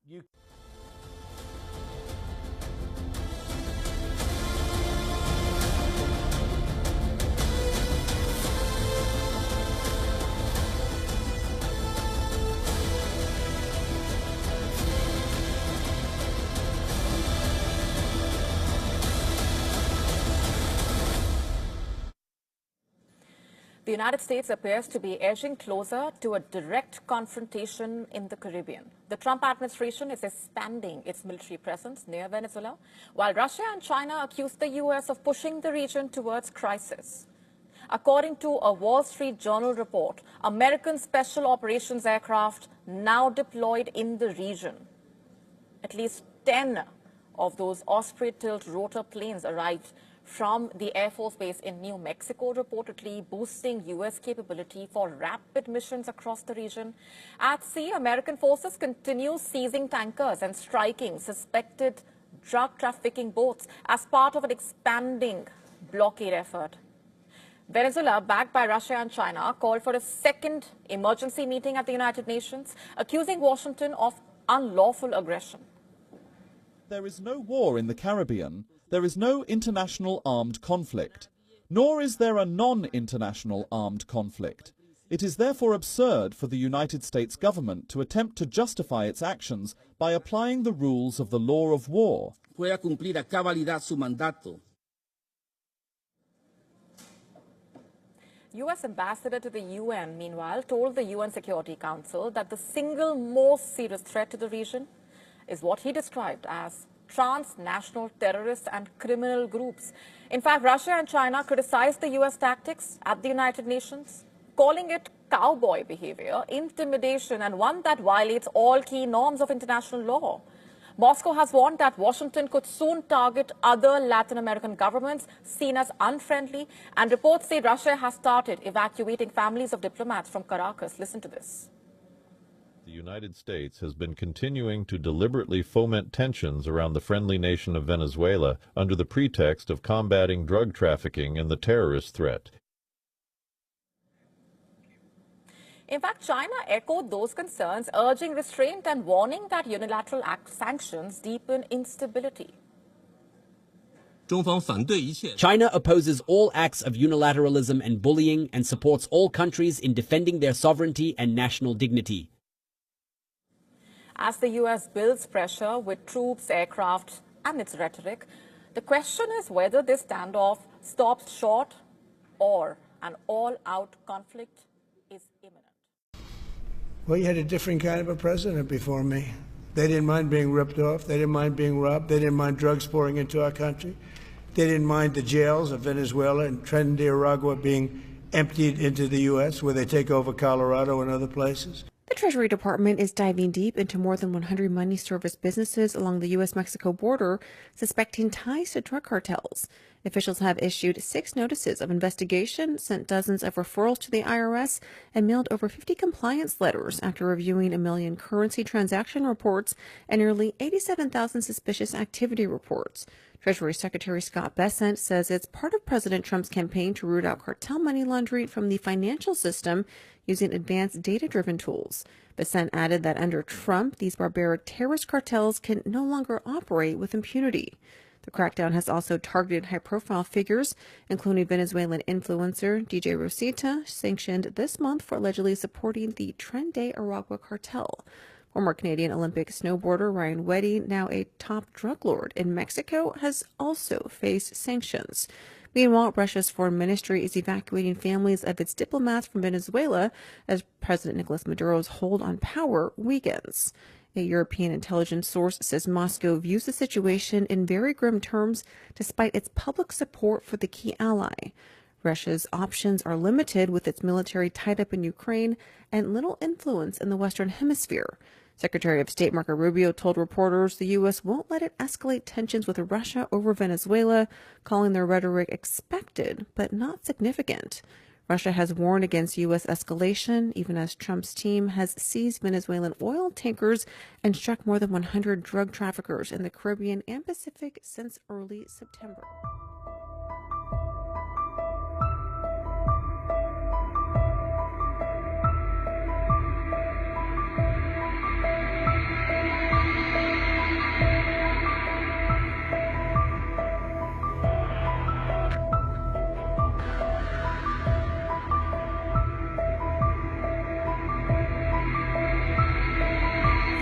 The United States appears to be edging closer to a direct confrontation in the Caribbean. The Trump administration is expanding its military presence near Venezuela, while Russia and China accuse the U.S. of pushing the region towards crisis. According to a Wall Street Journal report, American special operations aircraft now deployed in the region. At least 10 of those Osprey-tilt rotor planes arrived from the Air Force Base in New Mexico, reportedly boosting U.S. capability for rapid missions across the region. At sea, American forces continue seizing tankers and striking suspected drug trafficking boats as part of an expanding blockade effort. Venezuela, backed by Russia and China, called for a second emergency meeting at the United Nations, accusing Washington of unlawful aggression. There is no war in the Caribbean. There is no international armed conflict, nor is there a non-international armed conflict. It is therefore absurd for the United States government to attempt to justify its actions by applying the rules of the law of war. Pueda cumplir a cabalidad su mandato. U.S. ambassador to the UN, meanwhile, told the UN Security Council that the single most serious threat to the region is what he described as transnational terrorist and criminal groups. In fact, Russia and China criticized the U.S. tactics at the United Nations, calling it cowboy behavior, intimidation, and one that violates all key norms of international law. Moscow has warned that Washington could soon target other Latin American governments seen as unfriendly, and reports say Russia has started evacuating families of diplomats from Caracas. Listen to this. The United States has been continuing to deliberately foment tensions around the friendly nation of Venezuela under the pretext of combating drug trafficking and the terrorist threat. In fact, China echoed those concerns, urging restraint and warning that unilateral sanctions deepen instability. China opposes all acts of unilateralism and bullying and supports all countries in defending their sovereignty and national dignity. As the U.S. builds pressure with troops, aircraft, and its rhetoric, the question is whether this standoff stops short or an all-out conflict is imminent. Well, you had a different kind of a president before me. They didn't mind being ripped off. They didn't mind being robbed. They didn't mind drugs pouring into our country. They didn't mind the jails of Venezuela and Trinidad being emptied into the U.S., where they take over Colorado and other places. The Treasury Department is diving deep into more than 100 money service businesses along the U.S.-Mexico border, suspecting ties to drug cartels. Officials have issued 6 notices of investigation, sent dozens of referrals to the IRS, and mailed over 50 compliance letters after reviewing 1 million currency transaction reports and nearly 87,000 suspicious activity reports. Treasury Secretary Scott Bessent says it's part of President Trump's campaign to root out cartel money laundering from the financial system using advanced data-driven tools. Bessent added that under Trump, these barbaric terrorist cartels can no longer operate with impunity. The crackdown has also targeted high-profile figures, including Venezuelan influencer DJ Rosita, sanctioned this month for allegedly supporting the Tren de Aragua cartel. Former Canadian Olympic snowboarder Ryan Weddy, now a top drug lord in Mexico, has also faced sanctions. Meanwhile, Russia's foreign ministry is evacuating families of its diplomats from Venezuela as President Nicolas Maduro's hold on power weakens. A European intelligence source says Moscow views the situation in very grim terms despite its public support for the key ally. Russia's options are limited with its military tied up in Ukraine and little influence in the Western Hemisphere. Secretary of State Marco Rubio told reporters the U.S. won't let it escalate tensions with Russia over Venezuela, calling their rhetoric expected but not significant. Russia has warned against U.S. escalation, even as Trump's team has seized Venezuelan oil tankers and struck more than 100 drug traffickers in the Caribbean and Pacific since early September.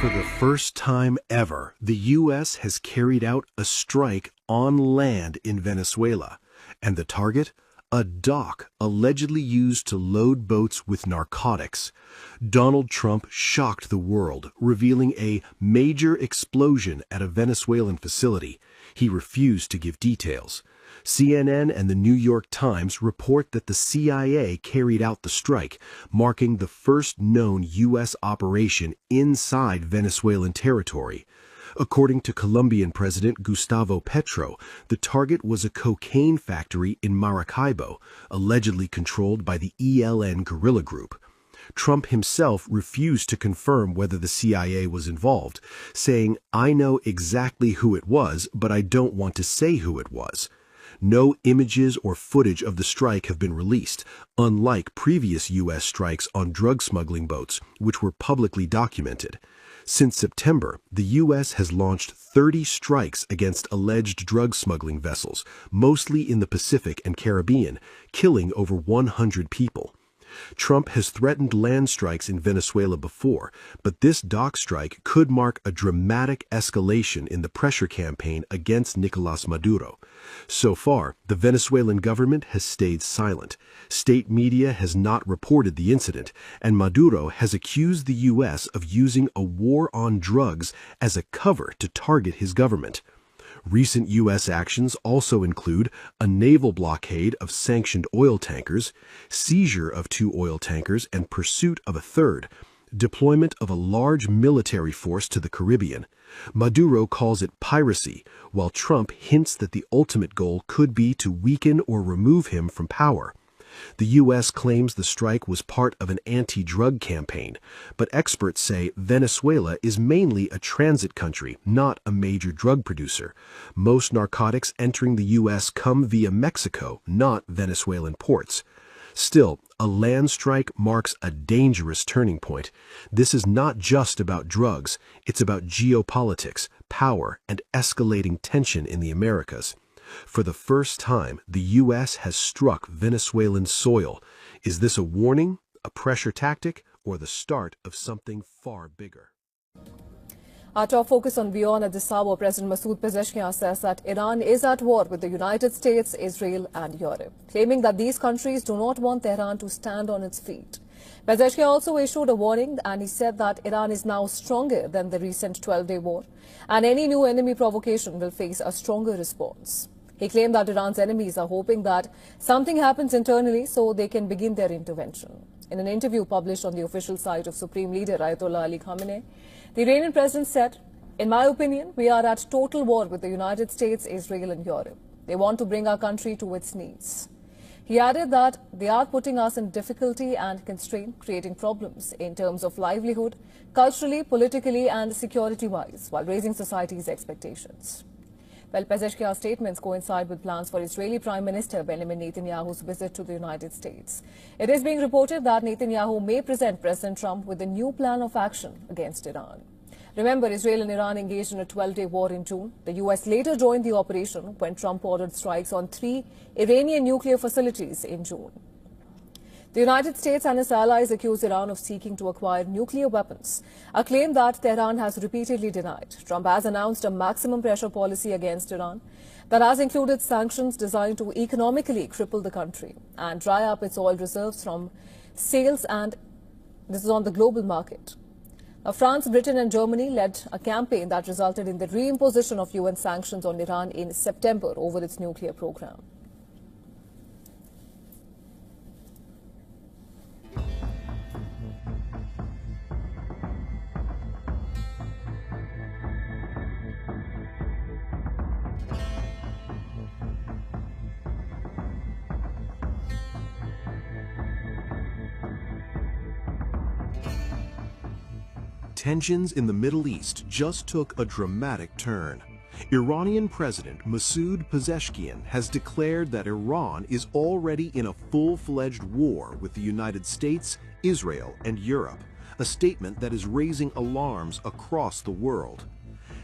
For the first time ever, the U.S. has carried out a strike on land in Venezuela, and the target? A dock allegedly used to load boats with narcotics. Donald Trump shocked the world, revealing a major explosion at a Venezuelan facility. He refused to give details. CNN and the New York Times report that the CIA carried out the strike, marking the first known U.S. operation inside Venezuelan territory. According to Colombian President Gustavo Petro, the target was a cocaine factory in Maracaibo, allegedly controlled by the ELN guerrilla group. Trump himself refused to confirm whether the CIA was involved, saying, "I know exactly who it was, but I don't want to say who it was." No images or footage of the strike have been released, unlike previous U.S. strikes on drug smuggling boats, which were publicly documented. Since September, the U.S. has launched 30 strikes against alleged drug smuggling vessels, mostly in the Pacific and Caribbean, killing over 100 people. Trump has threatened land strikes in Venezuela before, but this dock strike could mark a dramatic escalation in the pressure campaign against Nicolás Maduro. So far, the Venezuelan government has stayed silent. State media has not reported the incident, and Maduro has accused the U.S. of using a war on drugs as a cover to target his government. Recent U.S. actions also include a naval blockade of sanctioned oil tankers, seizure of 2 oil tankers and pursuit of a third, deployment of a large military force to the Caribbean. Maduro calls it piracy, while Trump hints that the ultimate goal could be to weaken or remove him from power. The U.S. claims the strike was part of an anti-drug campaign, but experts say Venezuela is mainly a transit country, not a major drug producer. Most narcotics entering the U.S. come via Mexico, not Venezuelan ports. Still, a land strike marks a dangerous turning point. This is not just about drugs, it's about geopolitics, power, and escalating tension in the Americas. For the first time, the U.S. has struck Venezuelan soil. Is this a warning, a pressure tactic, or the start of something far bigger? Our top focus on beyond at this hour, President Masoud Pezeshkian says that Iran is at war with the United States, Israel and Europe, claiming that these countries do not want Tehran to stand on its feet. Pezeshkian also issued a warning, and he said that Iran is now stronger than the recent 12-day war, and any new enemy provocation will face a stronger response. He claimed that Iran's enemies are hoping that something happens internally so they can begin their intervention. In an interview published on the official site of Supreme Leader Ayatollah Ali Khamenei, the Iranian president said, "In my opinion, we are at total war with the United States, Israel and Europe. They want to bring our country to its knees." He added that they are putting us in difficulty and constraint, creating problems in terms of livelihood, culturally, politically and security-wise, while raising society's expectations. Well, Pezeshkian's statements coincide with plans for Israeli Prime Minister Benjamin Netanyahu's visit to the United States. It is being reported that Netanyahu may present President Trump with a new plan of action against Iran. Remember, Israel and Iran engaged in a 12-day war in June. The U.S. later joined the operation when Trump ordered strikes on 3 Iranian nuclear facilities in June. The United States and its allies accuse Iran of seeking to acquire nuclear weapons, a claim that Tehran has repeatedly denied. Trump has announced a maximum pressure policy against Iran that has included sanctions designed to economically cripple the country and dry up its oil reserves from sales, and this is on the global market. Now, France, Britain and Germany led a campaign that resulted in the reimposition of UN sanctions on Iran in September over its nuclear program. Tensions in the Middle East just took a dramatic turn. Iranian President Masoud Pezeshkian has declared that Iran is already in a full-fledged war with the United States, Israel, and Europe, a statement that is raising alarms across the world.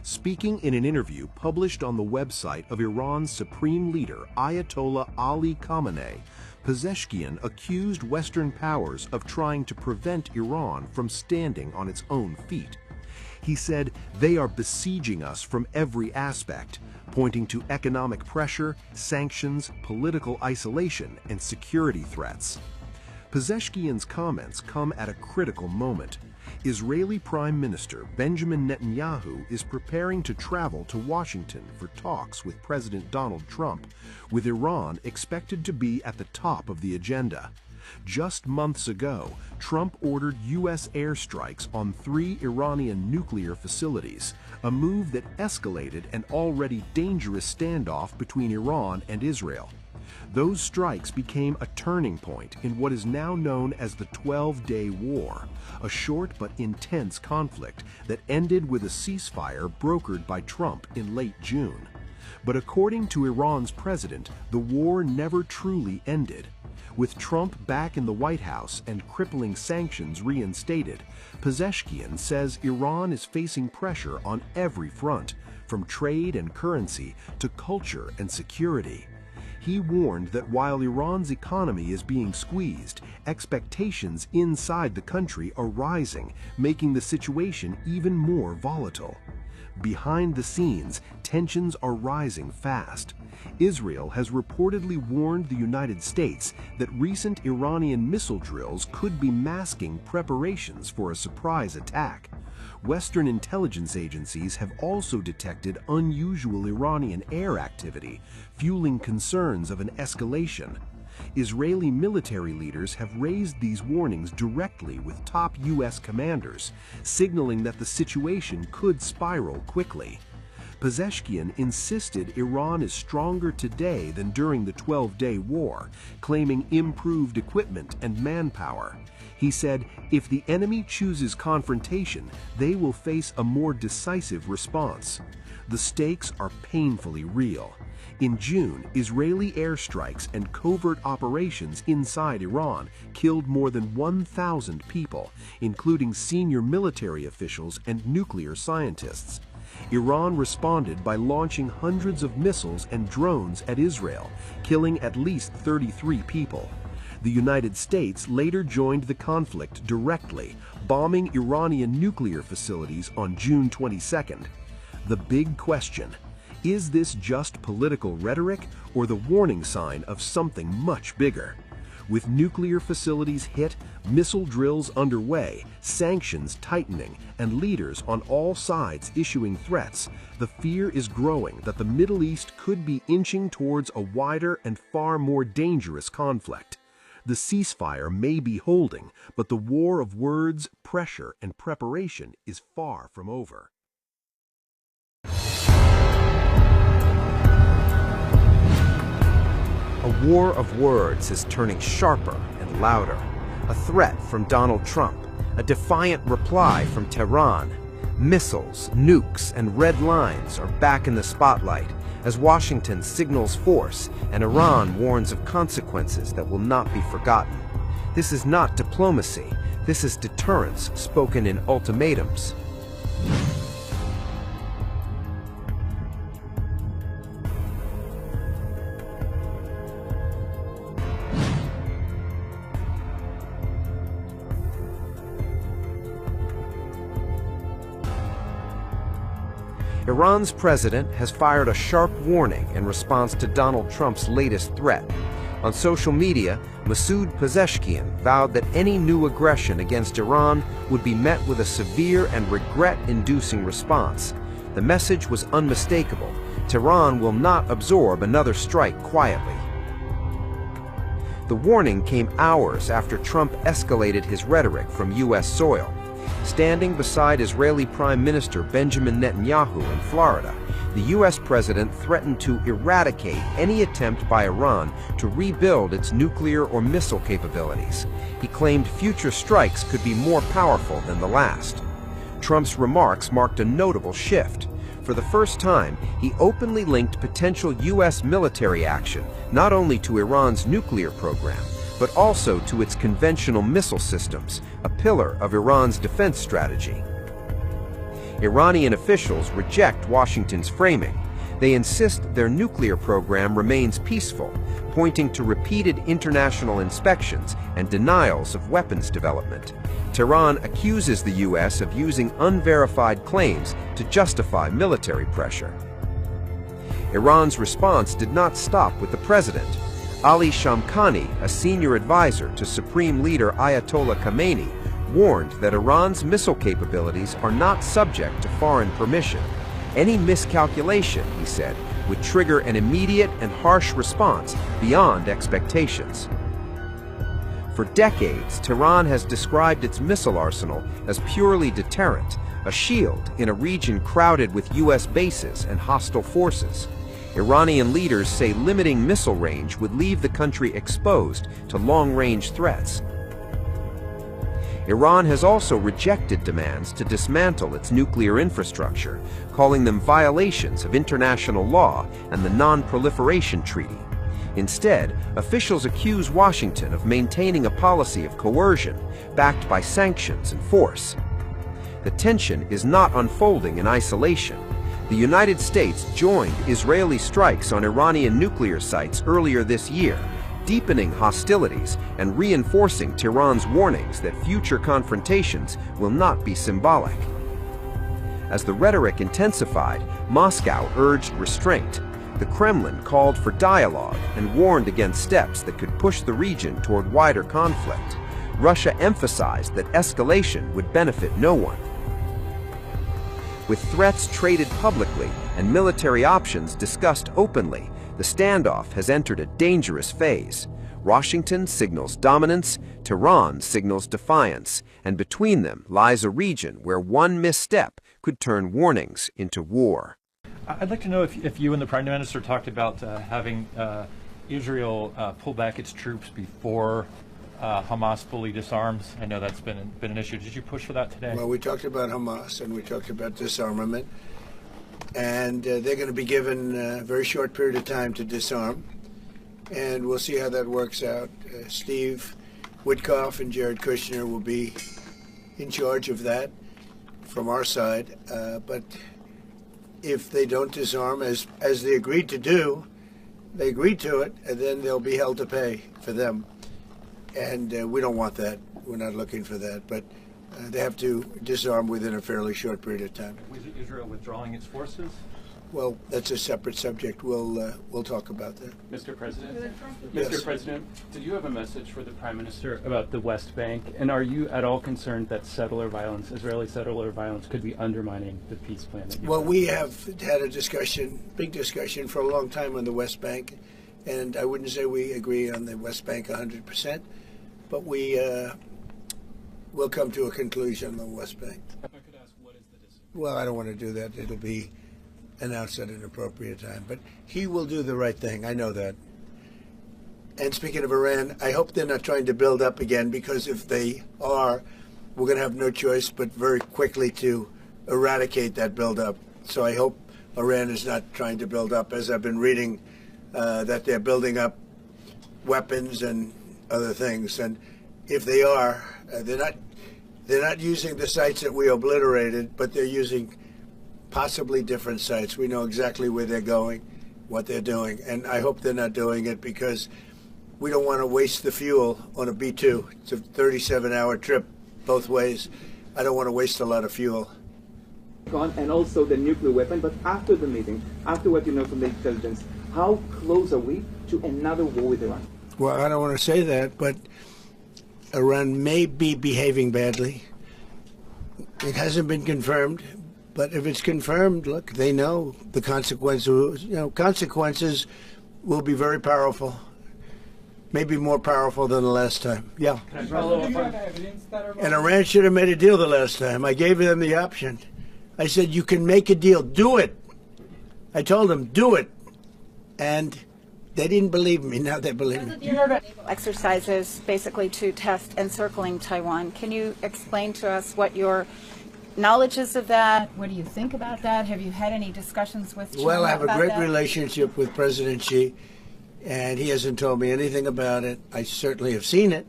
Speaking in an interview published on the website of Iran's supreme leader Ayatollah Ali Khamenei, Pezeshkian accused Western powers of trying to prevent Iran from standing on its own feet. He said, "They are besieging us from every aspect," pointing to economic pressure, sanctions, political isolation, and security threats. Pezeshkian's comments come at a critical moment. Israeli Prime Minister Benjamin Netanyahu is preparing to travel to Washington for talks with President Donald Trump, with Iran expected to be at the top of the agenda. Just months ago, Trump ordered U.S. airstrikes on 3 Iranian nuclear facilities, a move that escalated an already dangerous standoff between Iran and Israel. Those strikes became a turning point in what is now known as the 12-day war, a short but intense conflict that ended with a ceasefire brokered by Trump in late June. But according to Iran's president, the war never truly ended. With Trump back in the White House and crippling sanctions reinstated, Pezeshkian says Iran is facing pressure on every front, from trade and currency to culture and security. He warned that while Iran's economy is being squeezed, expectations inside the country are rising, making the situation even more volatile. Behind the scenes, tensions are rising fast. Israel has reportedly warned the United States that recent Iranian missile drills could be masking preparations for a surprise attack. Western intelligence agencies have also detected unusual Iranian air activity, fueling concerns of an escalation. Israeli military leaders have raised these warnings directly with top U.S. commanders, signaling that the situation could spiral quickly. Pezeshkian insisted Iran is stronger today than during the 12-day war, claiming improved equipment and manpower. He said, if the enemy chooses confrontation, they will face a more decisive response. The stakes are painfully real. In June, Israeli airstrikes and covert operations inside Iran killed more than 1,000 people, including senior military officials and nuclear scientists. Iran responded by launching hundreds of missiles and drones at Israel, killing at least 33 people. The United States later joined the conflict directly, bombing Iranian nuclear facilities on June 22nd. The big question: is this just political rhetoric or the warning sign of something much bigger? With nuclear facilities hit, missile drills underway, sanctions tightening, and leaders on all sides issuing threats, the fear is growing that the Middle East could be inching towards a wider and far more dangerous conflict. The ceasefire may be holding, but the war of words, pressure, and preparation is far from over. A war of words is turning sharper and louder. A threat from Donald Trump, a defiant reply from Tehran. Missiles, nukes, and red lines are back in the spotlight as Washington signals force and Iran warns of consequences that will not be forgotten. This is not diplomacy. This is deterrence spoken in ultimatums. Iran's president has fired a sharp warning in response to Donald Trump's latest threat. On social media, Masoud Pezeshkian vowed that any new aggression against Iran would be met with a severe and regret-inducing response. The message was unmistakable. Tehran will not absorb another strike quietly. The warning came hours after Trump escalated his rhetoric from U.S. soil. Standing beside Israeli Prime Minister Benjamin Netanyahu in Florida, the U.S. president threatened to eradicate any attempt by Iran to rebuild its nuclear or missile capabilities. He claimed future strikes could be more powerful than the last. Trump's remarks marked a notable shift. For the first time, he openly linked potential U.S. military action not only to Iran's nuclear program, but also to its conventional missile systems, a pillar of Iran's defense strategy. Iranian officials reject Washington's framing. They insist their nuclear program remains peaceful, pointing to repeated international inspections and denials of weapons development. Tehran accuses the U.S. of using unverified claims to justify military pressure. Iran's response did not stop with the president. Ali Shamkhani, a senior advisor to Supreme Leader Ayatollah Khamenei, warned that Iran's missile capabilities are not subject to foreign permission. Any miscalculation, he said, would trigger an immediate and harsh response beyond expectations. For decades, Tehran has described its missile arsenal as purely deterrent, a shield in a region crowded with U.S. bases and hostile forces. Iranian leaders say limiting missile range would leave the country exposed to long-range threats. Iran has also rejected demands to dismantle its nuclear infrastructure, calling them violations of international law and the Non-Proliferation Treaty. Instead, officials accuse Washington of maintaining a policy of coercion, backed by sanctions and force. The tension is not unfolding in isolation. The United States joined Israeli strikes on Iranian nuclear sites earlier this year, deepening hostilities and reinforcing Tehran's warnings that future confrontations will not be symbolic. As the rhetoric intensified, Moscow urged restraint. The Kremlin called for dialogue and warned against steps that could push the region toward wider conflict. Russia emphasized that escalation would benefit no one. With threats traded publicly and military options discussed openly, the standoff has entered a dangerous phase. Washington signals dominance, Tehran signals defiance, and between them lies a region where one misstep could turn warnings into war. I'd like to know if you and the Prime Minister talked about having Israel pull back its troops before Hamas fully disarms. I know that's been an issue. Did you push for that today? Well, we talked about Hamas and we talked about disarmament, and they're going to be given a very short period of time to disarm, and we'll see how that works out. Steve Witkoff and Jared Kushner will be in charge of that from our side, but if they don't disarm as they agreed to do, they agreed to it, and then they'll be held to pay for them. And we don't want that. We're not looking for that. But they have to disarm within a fairly short period of time. Was Israel withdrawing its forces? Well, that's a separate subject. We'll talk about that. Mr. President, Yes. Mr. President, did you have a message for the Prime Minister about the West Bank? And are you at all concerned that settler violence, Israeli settler violence, could be undermining the peace plan? Well, we have had a discussion, big discussion, for a long time on the West Bank, and I wouldn't say we agree on the West Bank 100%, but we will come to a conclusion on the West Bank. If I could ask, what is the decision? Well, I don't want to do that. It'll be announced at an appropriate time. But he will do the right thing. I know that. And speaking of Iran, I hope they're not trying to build up again, because if they are, we're going to have no choice but very quickly to eradicate that buildup. So I hope Iran is not trying to build up, as I've been reading that they're building up weapons and other things. And if they are, they're not using the sites that we obliterated, but they're using possibly different sites. We know exactly where they're going, what they're doing, and I hope they're not doing it because we don't want to waste the fuel on a B-2. It's a 37-hour trip both ways. I don't want to waste a lot of fuel. And also the nuclear weapon, but after the meeting, after what you know from the intelligence, how close are we to another war with Iran? Well, I don't want to say that, but Iran may be behaving badly. It hasn't been confirmed. But if it's confirmed, look, they know the consequences. Consequences will be very powerful, maybe more powerful than the last time. Yeah. Can I follow up on And Iran should have made a deal the last time. I gave them the option. I said, you can make a deal. Do it. I told them, do it. And they didn't believe me. Now they believe me. Exercises basically to test encircling Taiwan. Can you explain to us what your knowledge is of that? What do you think about that? Have you had any discussions with China? Well, I have a great that? relationship with President Xi, and he hasn't told me anything about it. I certainly have seen it,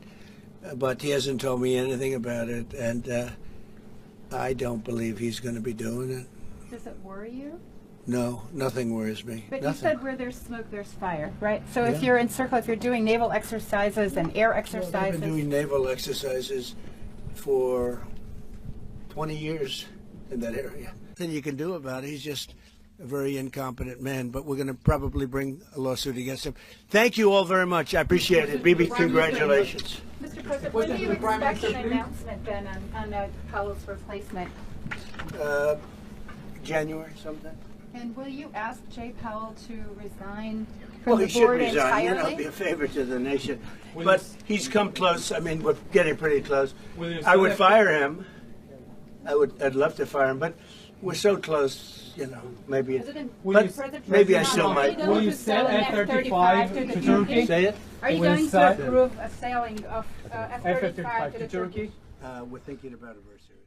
but he hasn't told me anything about it, and I don't believe he's going to be doing it. Does it worry you? No, nothing worries me. But nothing. you said where there's smoke, there's fire, right? So if Yeah. you're in circle, if you're doing naval exercises and air Well, exercises. they've been doing naval exercises for 20 years in that area. Nothing you can do about it. He's just a very incompetent man, but we're going to probably bring a lawsuit against him. Thank you all very much. I appreciate it. Bibi, congratulations. Mr. President, when do you expect an announcement then on Powell's replacement? January sometime. And will you ask Jay Powell to resign Well, from he the should board resign, entirely? be a favor to the nation. But he's come close. I mean, we're getting pretty close. Will I would fire him. I'd love to fire him, but we're so close, maybe. But maybe I still might. Will you sell F-35 to Turkey? Say it? Are you going to approve a selling of F-35 to Turkey? We're thinking about it very seriously.